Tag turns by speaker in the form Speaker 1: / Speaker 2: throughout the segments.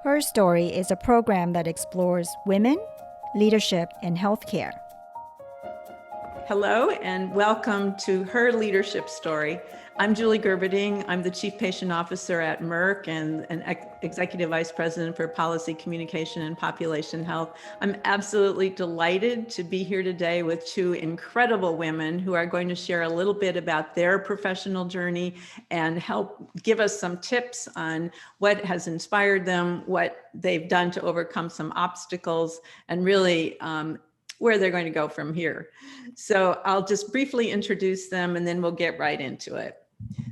Speaker 1: Her Story is a program that explores women, leadership, and healthcare.
Speaker 2: Hello and welcome to Her Leadership Story. I'm Julie Gerberding. I'm the Chief Patient Officer at Merck and an Executive Vice President for Policy Communication and Population Health. I'm absolutely delighted to be here today with two incredible women who are going to share a little bit about their professional journey and help give us some tips on what has inspired them, what they've done to overcome some obstacles, and really where they're going to go from here. So I'll just briefly introduce them and then we'll get right into it.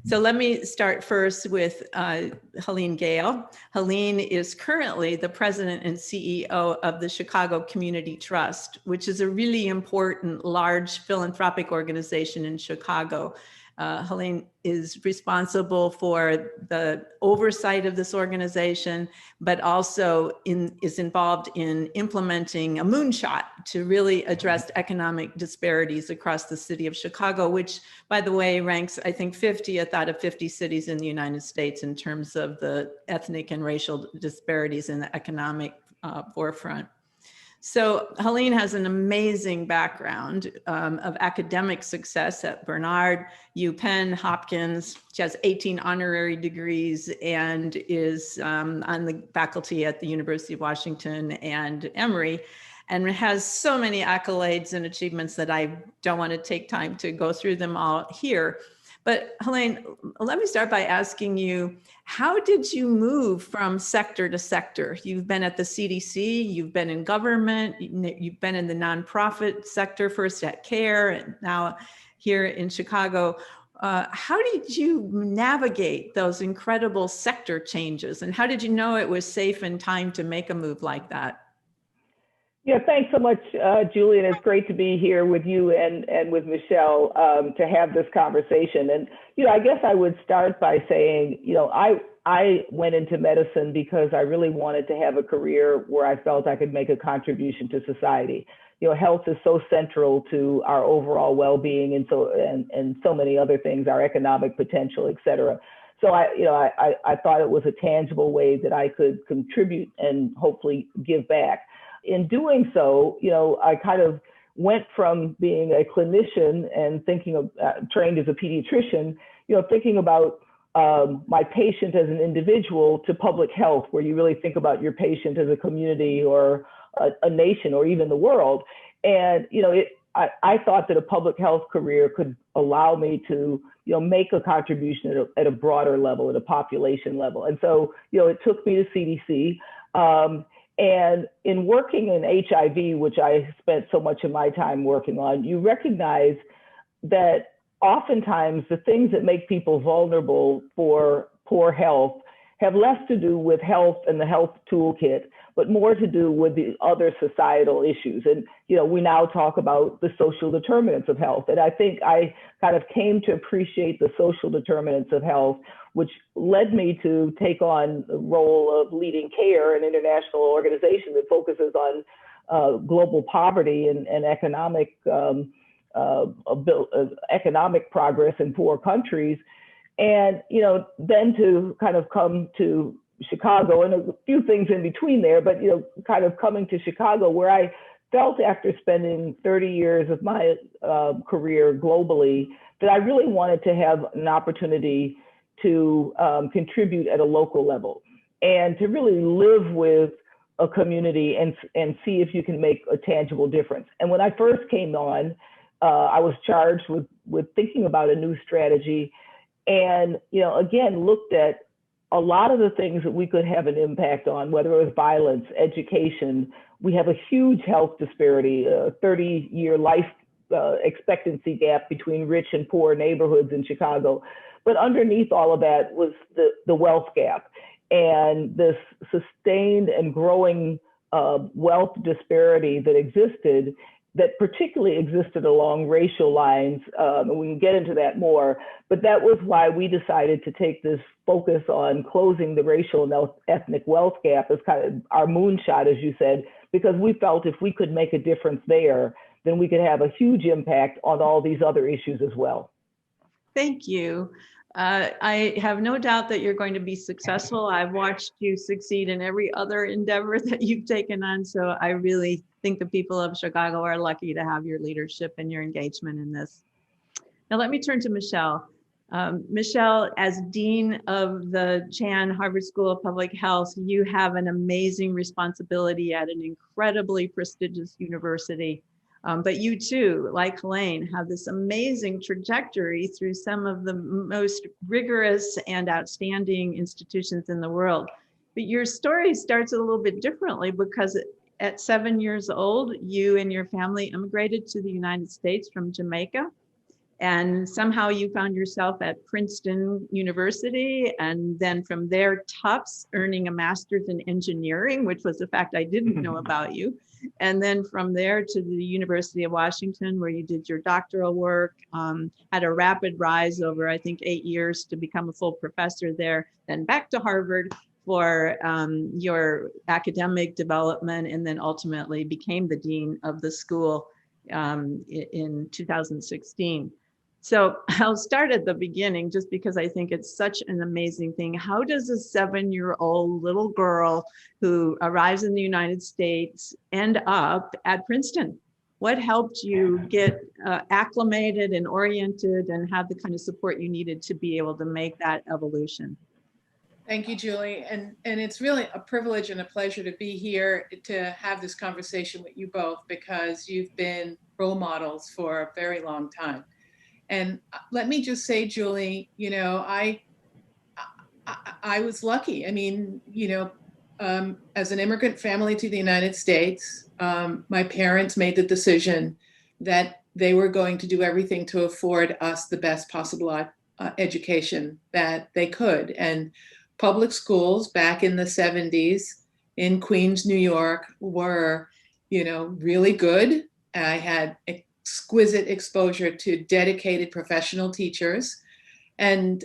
Speaker 2: So let me start first with Helene Gayle. Helene is currently the president and CEO of the Chicago Community Trust, which is a really important, large philanthropic organization in Chicago. Helene is responsible for the oversight of this organization, but also is involved in implementing a moonshot to really address economic disparities across the city of Chicago, which, by the way, ranks, I think, 50th out of 50 cities in the United States in terms of the ethnic and racial disparities in the economic forefront. So Helene has an amazing background of academic success at Barnard, UPenn, Hopkins. She has 18 honorary degrees and is on the faculty at the University of Washington and Emory, and has so many accolades and achievements that I don't want to take time to go through them all here. But Helene, let me start by asking you, how did you move from sector to sector? You've been at the CDC, you've been in government, you've been in the nonprofit sector, first at CARE, and now here in Chicago. How did you navigate those incredible sector changes? And how did you know it was safe and time to make a move like that?
Speaker 3: Yeah, thanks so much, Julie, and it's great to be here with you and with Michelle to have this conversation. And, I guess I would start by saying, I went into medicine because I really wanted to have a career where I felt I could make a contribution to society. Health is so central to our overall well-being and so many other things, our economic potential, et cetera. So I thought it was a tangible way that I could contribute and hopefully give back. In doing so, I kind of went from being a clinician and thinking of trained as a pediatrician, thinking about my patient as an individual to public health, where you really think about your patient as a community or a nation or even the world. And, I thought that a public health career could allow me to, make a contribution at a broader level, at a population level. And so, it took me to CDC. And in working in HIV, which I spent so much of my time working on, you recognize that oftentimes the things that make people vulnerable for poor health have less to do with health and the health toolkit, but more to do with the other societal issues. And, we now talk about the social determinants of health. And I think I kind of came to appreciate the social determinants of health, which led me to take on the role of leading CARE, an international organization that focuses on global poverty and economic economic progress in poor countries. And, then to kind of come to Chicago and a few things in between there, but, kind of coming to Chicago, where I felt after spending 30 years of my career globally that I really wanted to have an opportunity to contribute at a local level and to really live with a community and see if you can make a tangible difference. And when I first came on, I was charged with thinking about a new strategy and, again, looked at a lot of the things that we could have an impact on, whether it was violence, education. We have a huge health disparity, a 30-year life expectancy gap between rich and poor neighborhoods in Chicago. But underneath all of that was the wealth gap and this sustained and growing wealth disparity that existed, that particularly existed along racial lines. And we can get into that more, but that was why we decided to take this focus on closing the racial and ethnic wealth gap as kind of our moonshot, as you said, because we felt if we could make a difference there, then we could have a huge impact on all these other issues as well.
Speaker 2: Thank you. I have no doubt that you're going to be successful. I've watched you succeed in every other endeavor that you've taken on. So I really think the people of Chicago are lucky to have your leadership and your engagement in this. Now let me turn to Michelle. Michelle, as Dean of the Chan Harvard School of Public Health, you have an amazing responsibility at an incredibly prestigious university. But you too, like Helene, have this amazing trajectory through some of the most rigorous and outstanding institutions in the world. But your story starts a little bit differently because at 7 years old, you and your family immigrated to the United States from Jamaica. And somehow you found yourself at Princeton University, and then from there, Tufts, earning a master's in engineering, which was a fact I didn't know about you. And then from there to the University of Washington, where you did your doctoral work, had a rapid rise over, I think, 8 years to become a full professor there, then back to Harvard for your academic development, and then ultimately became the dean of the school in 2016. So I'll start at the beginning just because I think it's such an amazing thing. How does a 7-year-old little girl who arrives in the United States end up at Princeton? What helped you get acclimated and oriented and have the kind of support you needed to be able to make that evolution?
Speaker 4: Thank you, Julie. And it's really a privilege and a pleasure to be here to have this conversation with you both, because you've been role models for a very long time. And let me just say, Julie, you know, I was lucky. I mean, you know, as an immigrant family to the United States, my parents made the decision that they were going to do everything to afford us the best possible education that they could. And public schools back in the 70s in Queens, New York were, you know, really good. I had exquisite exposure to dedicated professional teachers. And,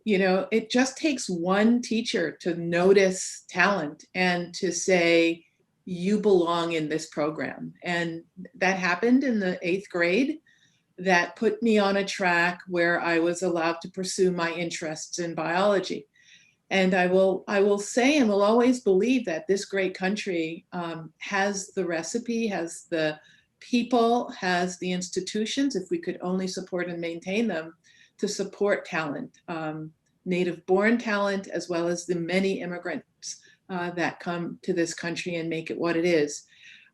Speaker 4: you know, it just takes one teacher to notice talent and to say, you belong in this program. And that happened in the 8th grade. That put me on a track where I was allowed to pursue my interests in biology. And I will say and will always believe that this great country has the recipe, has the people, has the institutions, if we could only support and maintain them, to support talent, native-born talent, as well as the many immigrants that come to this country and make it what it is.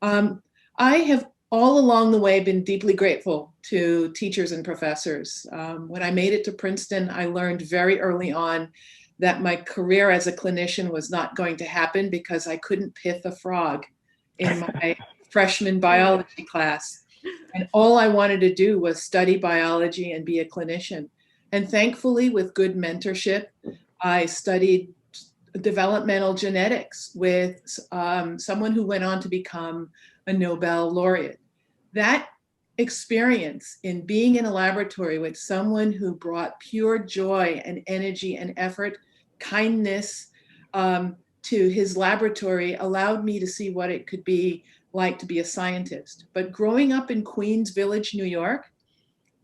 Speaker 4: I have all along the way been deeply grateful to teachers and professors. When I made it to Princeton, I learned very early on that my career as a clinician was not going to happen because I couldn't pith a frog in my freshman biology class. And all I wanted to do was study biology and be a clinician. And thankfully, with good mentorship, I studied developmental genetics with someone who went on to become a Nobel laureate. That experience in being in a laboratory with someone who brought pure joy and energy and effort, kindness to his laboratory allowed me to see what it could be like to be a scientist. But growing up in Queens Village, New York,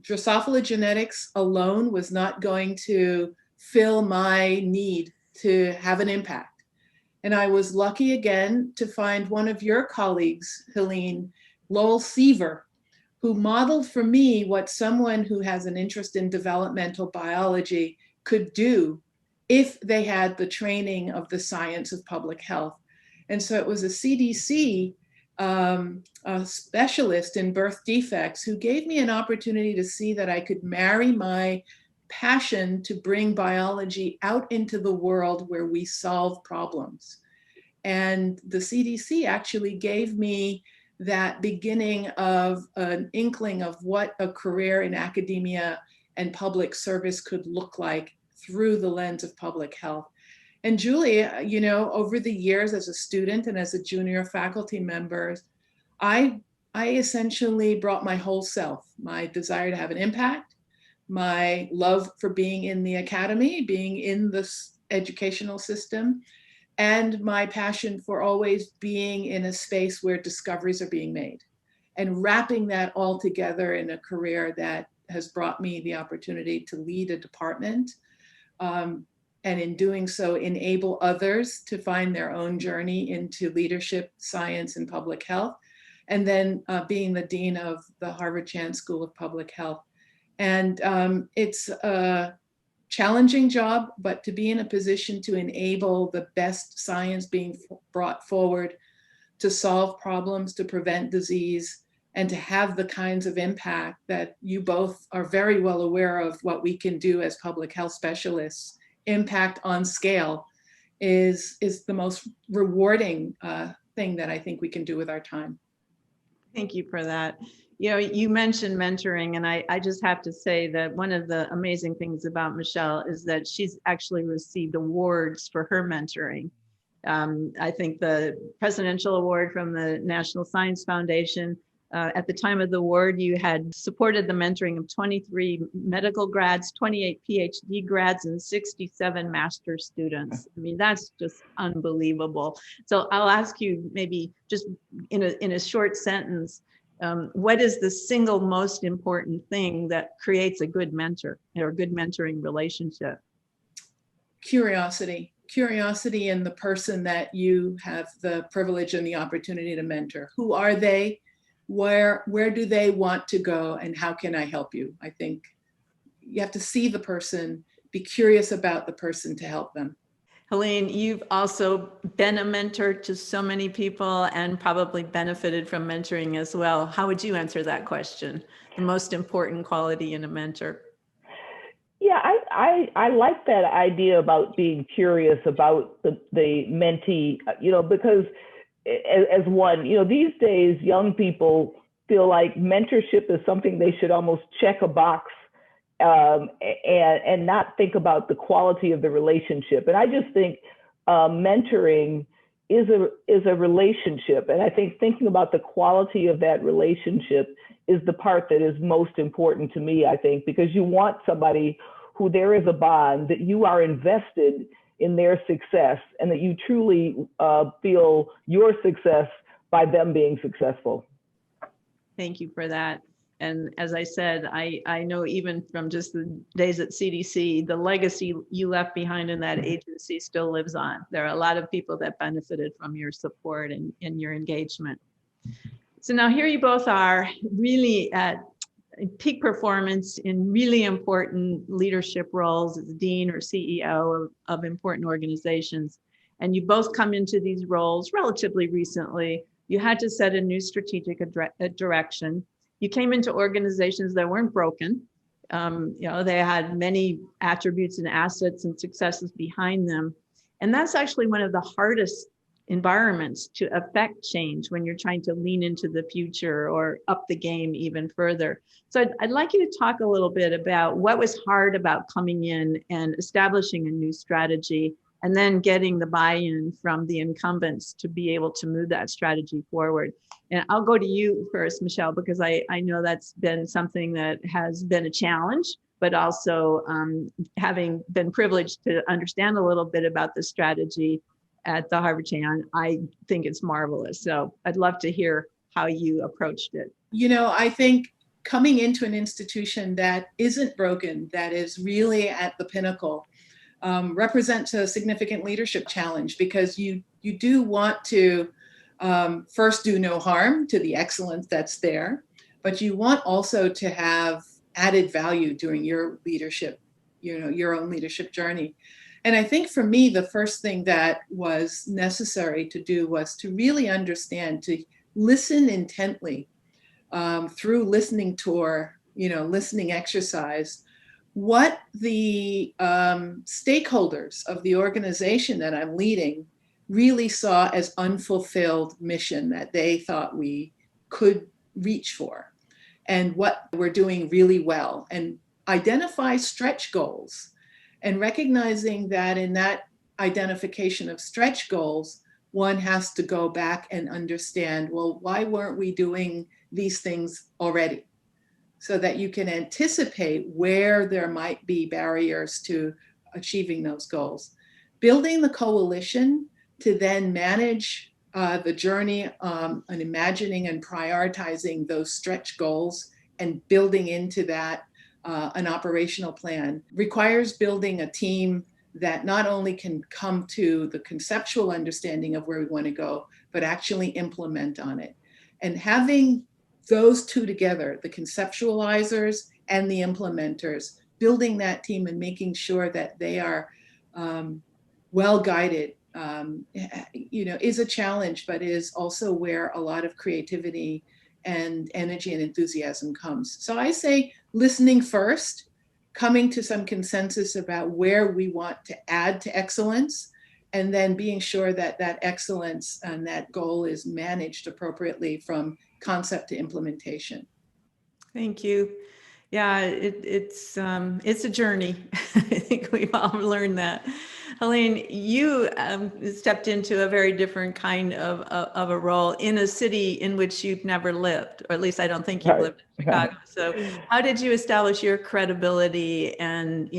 Speaker 4: Drosophila genetics alone was not going to fill my need to have an impact. And I was lucky again to find one of your colleagues, Helene, Lowell Seaver, who modeled for me what someone who has an interest in developmental biology could do if they had the training of the science of public health. And so it was a CDC a specialist in birth defects who gave me an opportunity to see that I could marry my passion to bring biology out into the world where we solve problems. And the CDC actually gave me that beginning of an inkling of what a career in academia and public service could look like through the lens of public health. And Julie, you know, over the years as a student and as a junior faculty member, I essentially brought my whole self, my desire to have an impact, my love for being in the academy, being in the educational system, and my passion for always being in a space where discoveries are being made, and wrapping that all together in a career that has brought me the opportunity to lead a department. And in doing so, enable others to find their own journey into leadership, science, and public health. And then being the dean of the Harvard Chan School of Public Health. And it's a challenging job, but to be in a position to enable the best science being brought forward to solve problems, to prevent disease, and to have the kinds of impact that you both are very well aware of what we can do as public health specialists, impact on scale is the most rewarding thing that I think we can do with our time.
Speaker 2: Thank you for that. You know, you mentioned mentoring, and I just have to say that one of the amazing things about Michelle is that she's actually received awards for her mentoring. I think the Presidential Award from the National Science Foundation, at the time of the award, you had supported the mentoring of 23 medical grads, 28 PhD grads, and 67 master's students. I mean, that's just unbelievable. So I'll ask you maybe just in a short sentence, what is the single most important thing that creates a good mentor or a good mentoring relationship?
Speaker 4: Curiosity in the person that you have the privilege and the opportunity to mentor. Who are they? Where do they want to go, and how can I help you? I think you have to see the person, be curious about the person to help them.
Speaker 2: Helene, you've also been a mentor to so many people and probably benefited from mentoring as well. How would you answer that question? The most important quality in a mentor?
Speaker 3: Yeah, I like that idea about being curious about the mentee, because as one, these days, young people feel like mentorship is something they should almost check a box and not think about the quality of the relationship. And I just think mentoring is a relationship. And I think thinking about the quality of that relationship is the part that is most important to me, I think, because you want somebody who there is a bond, that you are invested in their success, and that you truly feel your success by them being successful.
Speaker 2: Thank you for that. And as I said, I know even from just the days at CDC, the legacy you left behind in that agency still lives on. There are a lot of people that benefited from your support and your engagement. So now here you both are, really at peak performance in really important leadership roles as dean or CEO of important organizations. And you both come into these roles relatively recently. You had to set a new strategic direction. You came into organizations that weren't broken. They had many attributes and assets and successes behind them. And that's actually one of the hardest environments to affect change when you're trying to lean into the future or up the game even further. So I'd like you to talk a little bit about what was hard about coming in and establishing a new strategy, and then getting the buy-in from the incumbents to be able to move that strategy forward. And I'll go to you first, Michelle, because I know that's been something that has been a challenge, but also having been privileged to understand a little bit about the strategy at the Harvard Chan, I think it's marvelous. So I'd love to hear how you approached it.
Speaker 4: I think coming into an institution that isn't broken, that is really at the pinnacle, represents a significant leadership challenge, because you do want to first do no harm to the excellence that's there, but you want also to have added value during your leadership, your own leadership journey. And I think for me, the first thing that was necessary to do was to really understand, to listen intently through listening tour, listening exercise, what the stakeholders of the organization that I'm leading really saw as unfulfilled mission that they thought we could reach for, and what we're doing really well, and identify stretch goals. And recognizing that in that identification of stretch goals, one has to go back and understand, well, why weren't we doing these things already? So that you can anticipate where there might be barriers to achieving those goals. Building the coalition to then manage the journey and imagining and prioritizing those stretch goals and building into that an operational plan requires building a team that not only can come to the conceptual understanding of where we want to go, but actually implement on it. And having those two together, the conceptualizers and the implementers, building that team and making sure that they are well guided, is a challenge, but is also where a lot of creativity and energy and enthusiasm comes. So I say listening first, coming to some consensus about where we want to add to excellence, and then being sure that that excellence and that goal is managed appropriately from concept to implementation.
Speaker 2: Thank you. Yeah, it's a journey. I think we've all learned that. Helene, you stepped into a very different kind of a role in a city in which you've never lived, or at least I don't think you've lived in Chicago. So how did you establish your credibility and,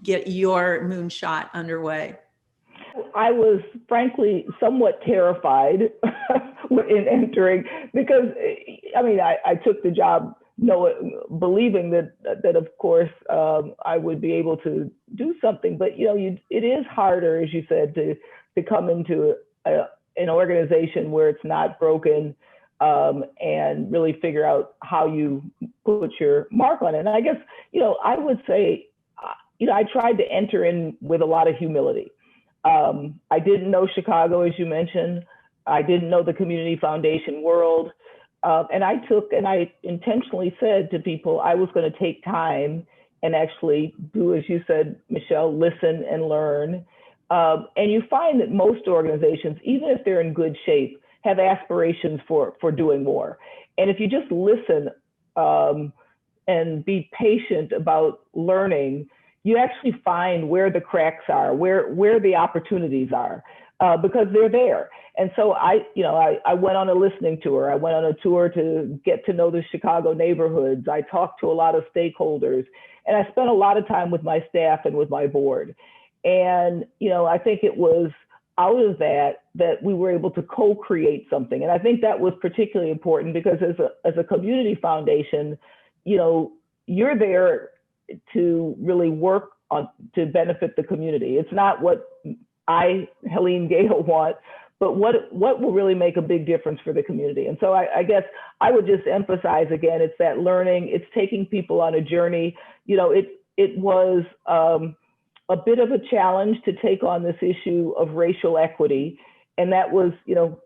Speaker 2: get your moonshot underway?
Speaker 3: I was frankly somewhat terrified in entering because, I took the job believing that of course I would be able to do something, but it is harder, as you said, to come into an organization where it's not broken and really figure out how you put your mark on it. And I guess I would say I tried to enter in with a lot of humility. I didn't know Chicago, as you mentioned. I didn't know the community foundation world. And I intentionally said to people, I was going to take time and actually do, as you said, Michelle, listen and learn. And you find that most organizations, even if they're in good shape, have aspirations for doing more. And if you just listen and be patient about learning, you actually find where the cracks are, where the opportunities are, because they're there. And so I went on a listening tour. I went on a tour to get to know the Chicago neighborhoods. I talked to a lot of stakeholders, and I spent a lot of time with my staff and with my board. And, I think it was out of that we were able to co-create something. And I think that was particularly important because as a community foundation, you're there to really work on to benefit the community. It's not what I, Helene Gayle, want, but what will really make a big difference for the community. And so I guess I would just emphasize again, it's that learning, it's taking people on a journey. It was a bit of a challenge to take on this issue of racial equity. And that was,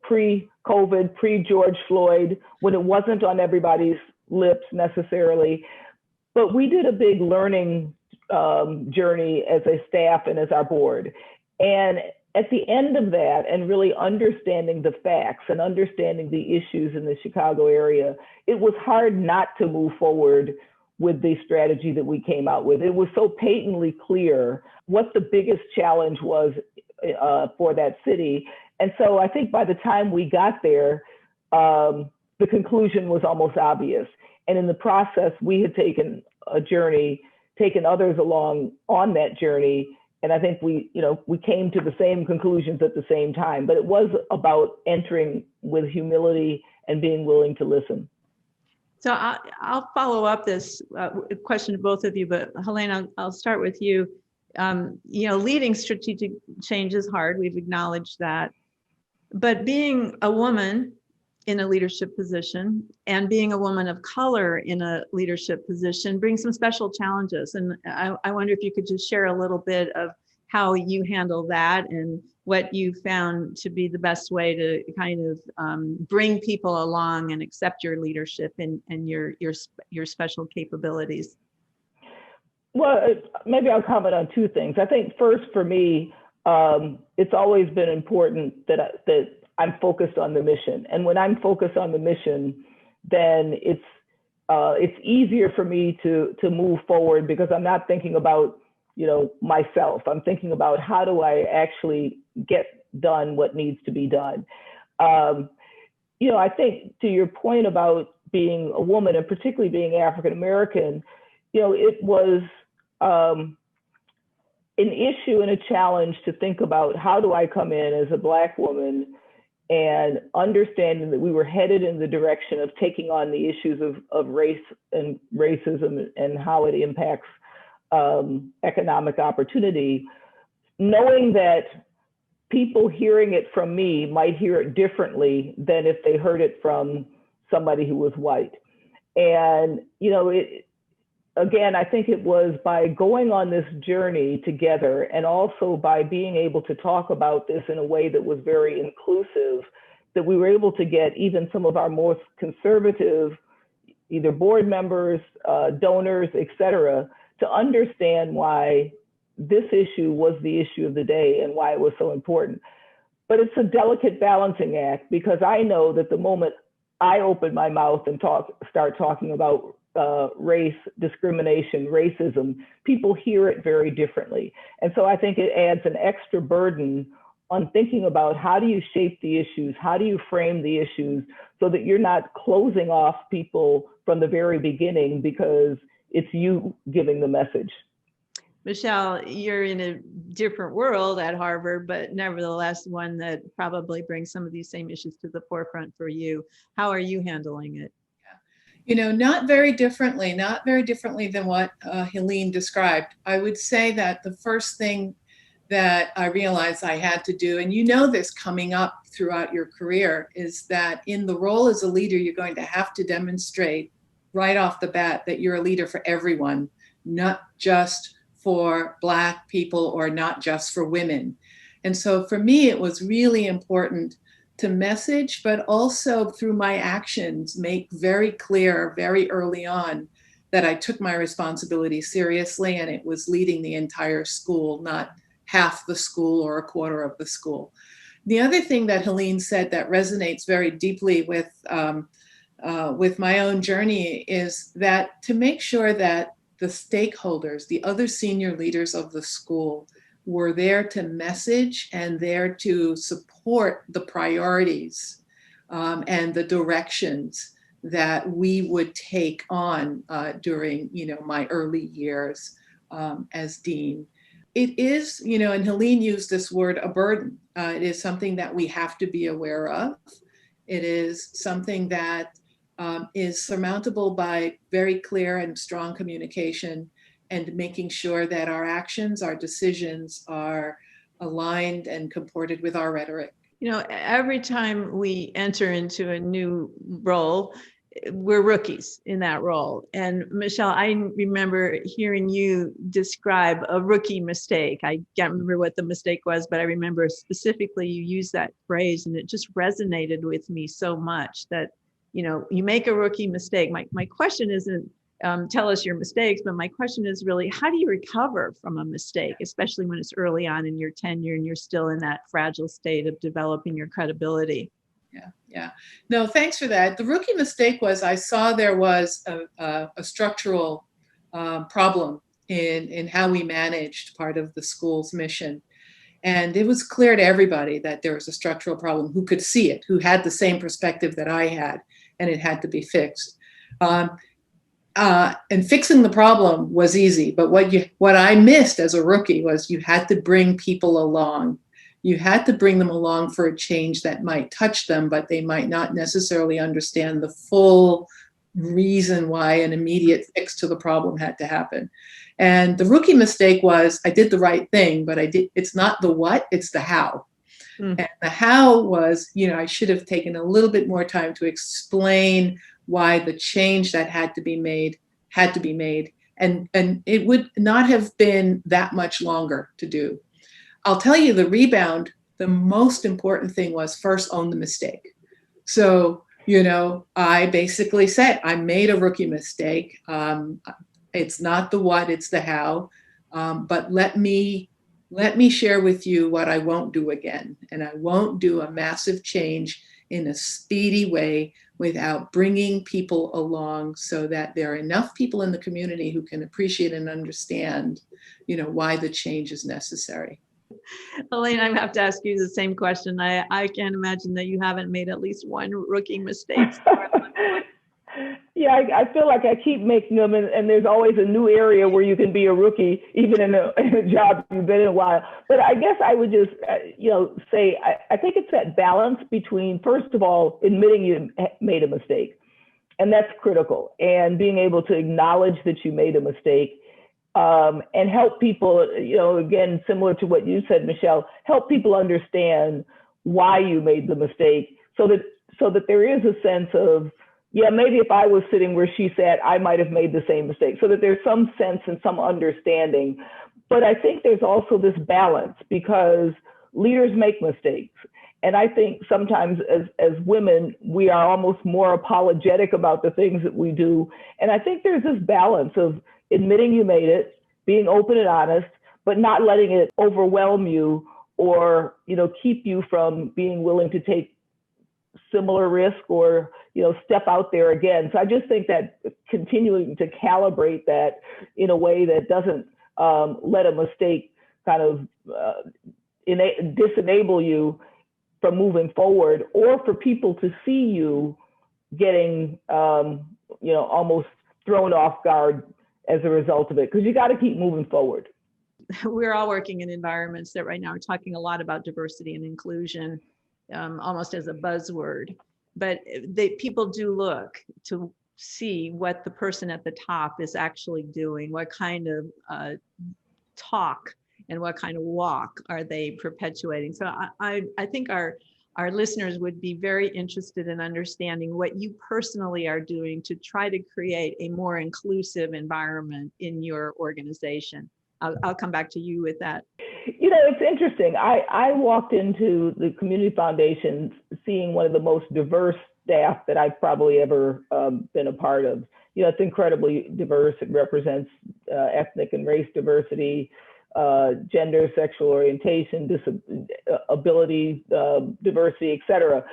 Speaker 3: pre-COVID, pre-George Floyd, when it wasn't on everybody's lips necessarily. But we did a big learning journey as a staff and as our board. And at the end of that, and really understanding the facts and understanding the issues in the Chicago area, it was hard not to move forward with the strategy that we came out with. It was so patently clear what the biggest challenge was for that city. And so I think by the time we got there, the conclusion was almost obvious. And in the process, we had taken a journey, taken others along on that journey. And I think we came to the same conclusions at the same time, but it was about entering with humility and being willing to listen.
Speaker 2: So I'll follow up this question to both of you, but Helene, I'll start with you. Leading strategic change is hard. We've acknowledged that. But being a woman in a leadership position and being a woman of color in a leadership position brings some special challenges. And I wonder if you could just share a little bit of how you handle that and what you found to be the best way to kind of bring people along and accept your leadership and your special capabilities.
Speaker 3: Well, maybe I'll comment on two things. I think first for me, it's always been important that I'm focused on the mission. And when I'm focused on the mission, then it's easier for me to move forward because I'm not thinking about, myself. I'm thinking about how do I actually get done what needs to be done. I think to your point about being a woman and particularly being African-American, it was an issue and a challenge to think about how do I come in as a Black woman and understanding that we were headed in the direction of taking on the issues of race and racism and how it impacts economic opportunity, knowing that people hearing it from me might hear it differently than if they heard it from somebody who was white. And, you know, again, I think it was by going on this journey together and also by being able to talk about this in a way that was very inclusive, that we were able to get even some of our most conservative, either board members, donors, et cetera, to understand why this issue was the issue of the day and why it was so important. But it's a delicate balancing act, because I know that the moment I open my mouth and start talking about race, discrimination, racism, people hear it very differently. And so I think it adds an extra burden on thinking about how do you shape the issues, how do you frame the issues so that you're not closing off people from the very beginning because it's you giving the message.
Speaker 2: Michelle, you're in a different world at Harvard, but nevertheless one that probably brings some of these same issues to the forefront for you. How are you handling it?
Speaker 4: You know, not very differently than what Helene described. I would say that the first thing that I realized I had to do, and you know this coming up throughout your career, is that in the role as a leader, you're going to have to demonstrate right off the bat that you're a leader for everyone, not just for Black people or not just for women. And so for me, it was really important to message, but also through my actions, make very clear very early on that I took my responsibility seriously and it was leading the entire school, not half the school or a quarter of the school. The other thing that Helene said that resonates very deeply with my own journey is that to make sure that the stakeholders, the other senior leaders of the school, were there to message and there to support the priorities and the directions that we would take on during, you know, my early years as dean. It is, you know, and Helene used this word, a burden. It is something that we have to be aware of. It is something that is surmountable by very clear and strong communication and making sure that our actions, our decisions are aligned and comported with our rhetoric.
Speaker 2: You know, every time we enter into a new role, we're rookies in that role. And Michelle, I remember hearing you describe a rookie mistake. I can't remember what the mistake was, but I remember specifically you used that phrase and it just resonated with me so much that, you know, you make a rookie mistake. My question isn't tell us your mistakes, but my question is really, how do you recover from a mistake, especially when it's early on in your tenure and you're still in that fragile state of developing your credibility?
Speaker 4: Yeah. No, thanks for that. The rookie mistake was I saw there was a structural problem in how we managed part of the school's mission. And it was clear to everybody that there was a structural problem, who could see it, who had the same perspective that I had, and it had to be fixed. And fixing the problem was easy, but what I missed as a rookie was you had to bring people along. You had to bring them along for a change that might touch them, but they might not necessarily understand the full reason why an immediate fix to the problem had to happen. And the rookie mistake was I did the right thing, but it's not the what, it's the how. And the how was, you know, I should have taken a little bit more time to explain why the change that had to be made. And it would not have been that much longer to do. I'll tell you the rebound, the most important thing was first own the mistake. So, you know, I basically said, I made a rookie mistake. It's not the what, it's the how. But let me share with you what I won't do again. And I won't do a massive change in a speedy way without bringing people along so that there are enough people in the community who can appreciate and understand, you know, why the change is necessary.
Speaker 2: Elaine, I have to ask you the same question. I can't imagine that you haven't made at least one rookie mistake.
Speaker 3: Yeah, I feel like I keep making them, and there's always a new area where you can be a rookie, even in a job you've been in a while. But I guess I would just, say I think it's that balance between, first of all, admitting you made a mistake, and that's critical, and being able to acknowledge that you made a mistake, and help people, again, similar to what you said, Michelle, help people understand why you made the mistake, so that there is a sense of, yeah, maybe if I was sitting where she sat, I might have made the same mistake, so that there's some sense and some understanding. But I think there's also this balance, because leaders make mistakes. And I think sometimes as women, we are almost more apologetic about the things that we do. And I think there's this balance of admitting you made it, being open and honest, but not letting it overwhelm you, or, keep you from being willing to take similar risk, or step out there again. So I just think that continuing to calibrate that in a way that doesn't let a mistake kind of disenable you from moving forward, or for people to see you getting almost thrown off guard as a result of it, because you got to keep moving forward.
Speaker 2: We're all working in environments that right now are talking a lot about diversity and inclusion, almost as a buzzword, but people do look to see what the person at the top is actually doing, what kind of talk and what kind of walk are they perpetuating. So I think our listeners would be very interested in understanding what you personally are doing to try to create a more inclusive environment in your organization. I'll come back to you with that.
Speaker 3: It's interesting. I walked into the community foundation seeing one of the most diverse staff that I've probably ever been a part of. It's incredibly diverse. It represents ethnic and race diversity, gender, sexual orientation, ability, diversity, et cetera.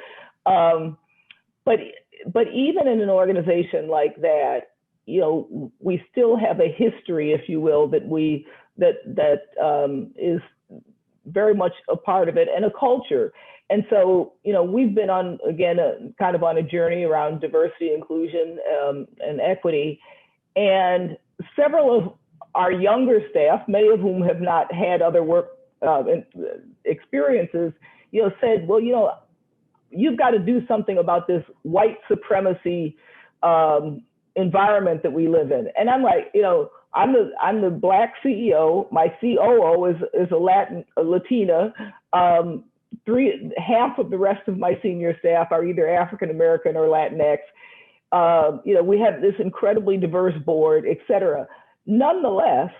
Speaker 3: But even in an organization like that, we still have a history, if you will, that is very much a part of it, and a culture. And so, we've been on, again, kind of on a journey around diversity, inclusion, and equity. And several of our younger staff, many of whom have not had other work experiences, said, well, you've got to do something about this white supremacy environment that we live in. And I'm like, I'm the Black CEO. My COO is a Latina. Half of the rest of my senior staff are either African American or Latinx. We have this incredibly diverse board, et cetera. Nonetheless,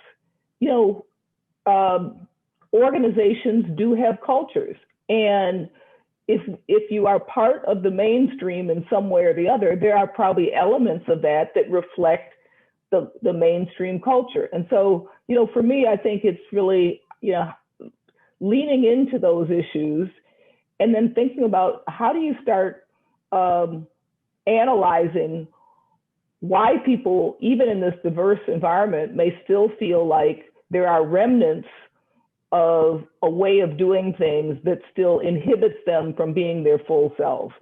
Speaker 3: organizations do have cultures, and if you are part of the mainstream in some way or the other, there are probably elements of that reflect the mainstream culture. And so, for me, I think it's really, leaning into those issues, and then thinking about how do you start analyzing why people, even in this diverse environment, may still feel like there are remnants of a way of doing things that still inhibits them from being their full selves.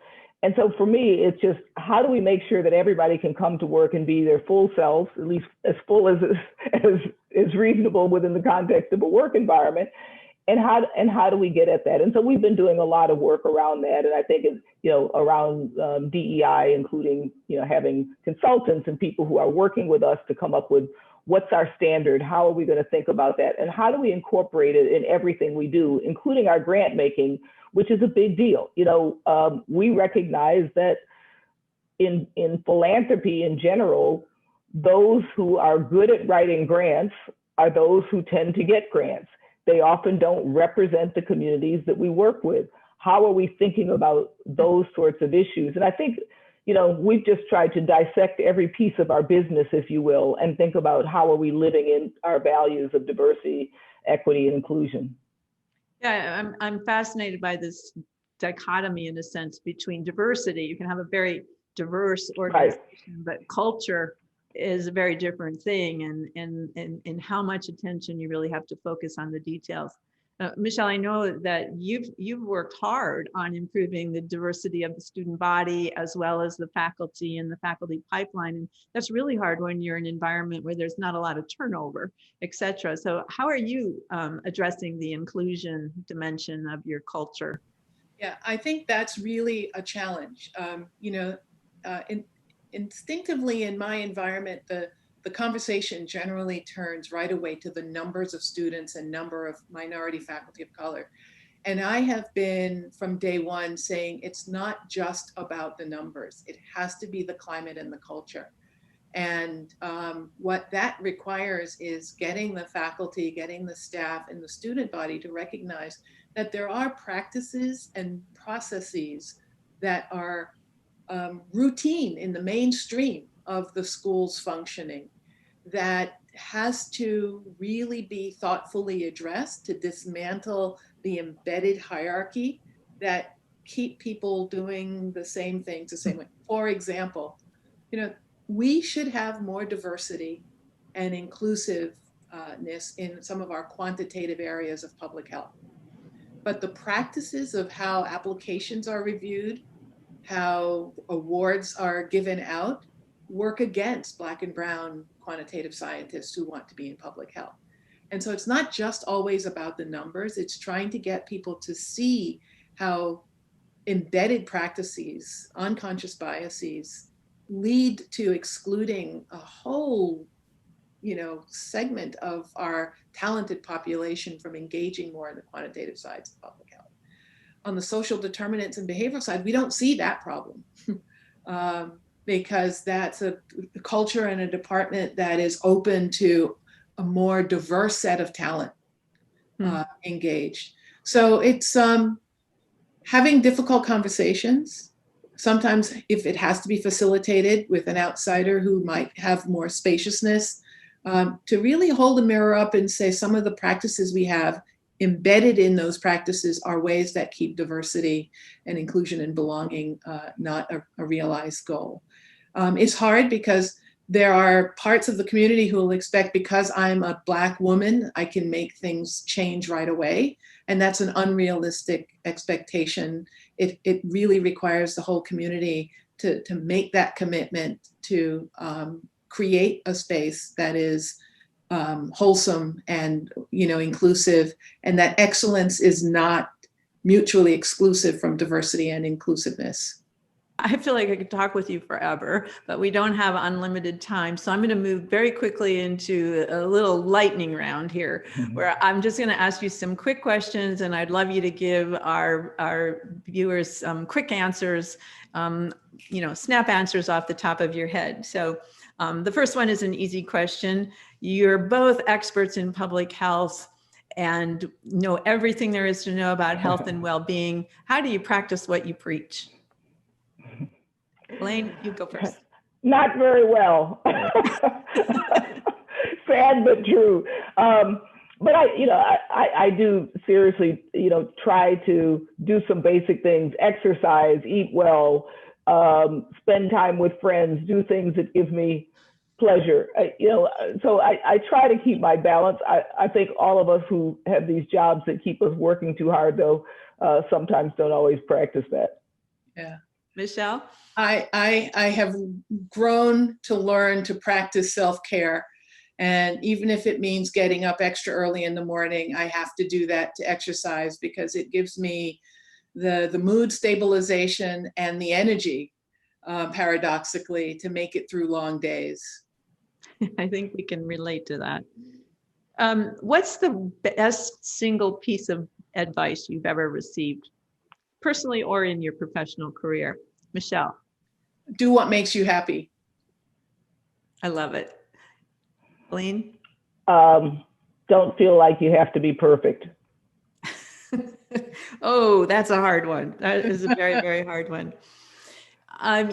Speaker 3: And so for me, it's just, how do we make sure that everybody can come to work and be their full selves, at least as full as is reasonable within the context of a work environment? And how do we get at that? And so we've been doing a lot of work around that. And I think it's, around DEI, including, having consultants and people who are working with us to come up with what's our standard, how are we going to think about that, and how do we incorporate it in everything we do, including our grant making, which is a big deal. We recognize that in philanthropy in general, those who are good at writing grants are those who tend to get grants. They often don't represent the communities that we work with. How are we thinking about those sorts of issues? And I think, we've just tried to dissect every piece of our business, if you will, and think about how are we living in our values of diversity, equity, and inclusion.
Speaker 2: Yeah, I'm fascinated by this dichotomy, in a sense, between diversity. You can have a very diverse organization, right, but culture is a very different thing, and how much attention you really have to focus on the details. Michelle, I know that you've worked hard on improving the diversity of the student body as well as the faculty and the faculty pipeline. And that's really hard when you're in an environment where there's not a lot of turnover, et cetera. So how are you addressing the inclusion dimension of your culture?
Speaker 4: Yeah, I think that's really a challenge. Instinctively in my environment, the conversation generally turns right away to the numbers of students and number of minority faculty of color. And I have been from day one saying it's not just about the numbers. It has to be the climate and the culture. And what that requires is getting the faculty, getting the staff and the student body to recognize that there are practices and processes that are routine in the mainstream of the school's functioning that has to really be thoughtfully addressed to dismantle the embedded hierarchy that keep people doing the same things the same way. For example, we should have more diversity and inclusiveness in some of our quantitative areas of public health. But the practices of how applications are reviewed, how awards are given out, work against Black and brown quantitative scientists who want to be in public health. And so it's not just always about the numbers, it's trying to get people to see how embedded practices, unconscious biases, lead to excluding a whole segment of our talented population from engaging more in the quantitative sides of public health. On the social determinants and behavioral side, we don't see that problem because that's a culture and a department that is open to a more diverse set of talent engaged. So it's having difficult conversations. Sometimes if it has to be facilitated with an outsider who might have more spaciousness, to really hold a mirror up and say some of the practices we have embedded in those practices are ways that keep diversity and inclusion and belonging not a realized goal. It's hard because there are parts of the community who will expect because I'm a Black woman, I can make things change right away. And that's an unrealistic expectation. It really requires the whole community to make that commitment to create a space that is wholesome and inclusive, and that excellence is not mutually exclusive from diversity and inclusiveness.
Speaker 2: I feel like I could talk with you forever, but we don't have unlimited time. So I'm going to move very quickly into a little lightning round here, where I'm just going to ask you some quick questions, and I'd love you to give our viewers some quick answers, snap answers off the top of your head. So the first one is an easy question. You're both experts in public health and know everything there is to know about health and well-being. How do you practice what you preach? Elaine, you go first.
Speaker 3: Not very well. Sad but true. But I do seriously, try to do some basic things: exercise, eat well, spend time with friends, do things that give me pleasure. So I try to keep my balance. I think all of us who have these jobs that keep us working too hard, though, sometimes don't always practice that.
Speaker 4: Yeah.
Speaker 2: Michelle?
Speaker 4: I have grown to learn to practice self-care. And even if it means getting up extra early in the morning, I have to do that to exercise because it gives me the mood stabilization and the energy, paradoxically, to make it through long days.
Speaker 2: I think we can relate to that. What's the best single piece of advice you've ever received, personally or in your professional career? Michelle?
Speaker 4: Do what makes you happy.
Speaker 2: I love it. Elaine?
Speaker 3: Don't feel like you have to be perfect.
Speaker 2: Oh, that's a hard one. That is a very, very hard one.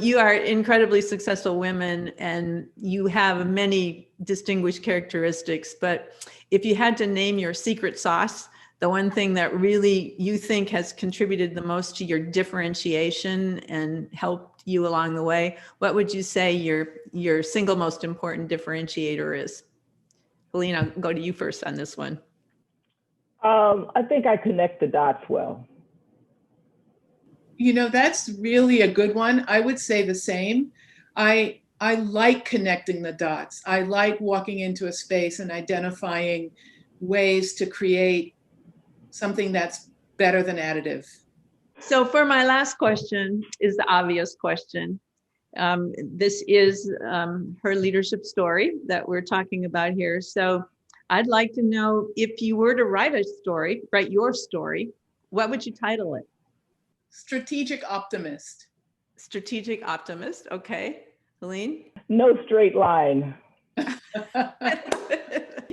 Speaker 2: You are incredibly successful women and you have many distinguished characteristics, but if you had to name your secret sauce, the one thing that really you think has contributed the most to your differentiation and helped you along the way, what would you say your single most important differentiator is? Helene, I'll go to you first on this one.
Speaker 3: I think I connect the dots well.
Speaker 4: You know, that's really a good one. I would say the same. I like connecting the dots. I like walking into a space and identifying ways to create something that's better than additive.
Speaker 2: So for my last question is the obvious question. This is her leadership story that we're talking about here. So I'd like to know, if you were to write your story, what would you title it?
Speaker 4: Strategic optimist.
Speaker 2: Strategic optimist. Okay. Helene?
Speaker 3: No straight line.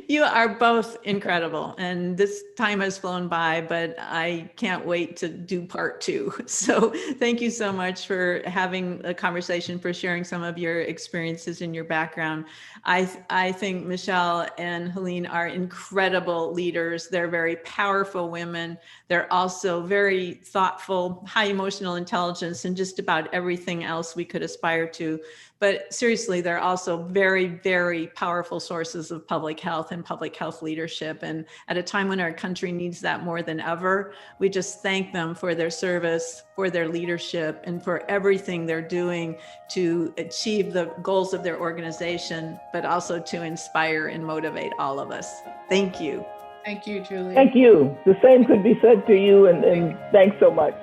Speaker 2: You are both incredible, and this time has flown by, but I can't wait to do part 2. So thank you so much for having a conversation, for sharing some of your experiences and your background. I think Michelle and Helene are incredible leaders. They're very powerful women. They're also very thoughtful, high emotional intelligence, and just about everything else we could aspire to. But seriously, they're also very, very powerful sources of public health and public health leadership. And at a time when our country needs that more than ever, we just thank them for their service, for their leadership, and for everything they're doing to achieve the goals of their organization, but also to inspire and motivate all of us. Thank you.
Speaker 4: Thank you, Julie.
Speaker 3: Thank you. The same could be said to you, and thanks so much.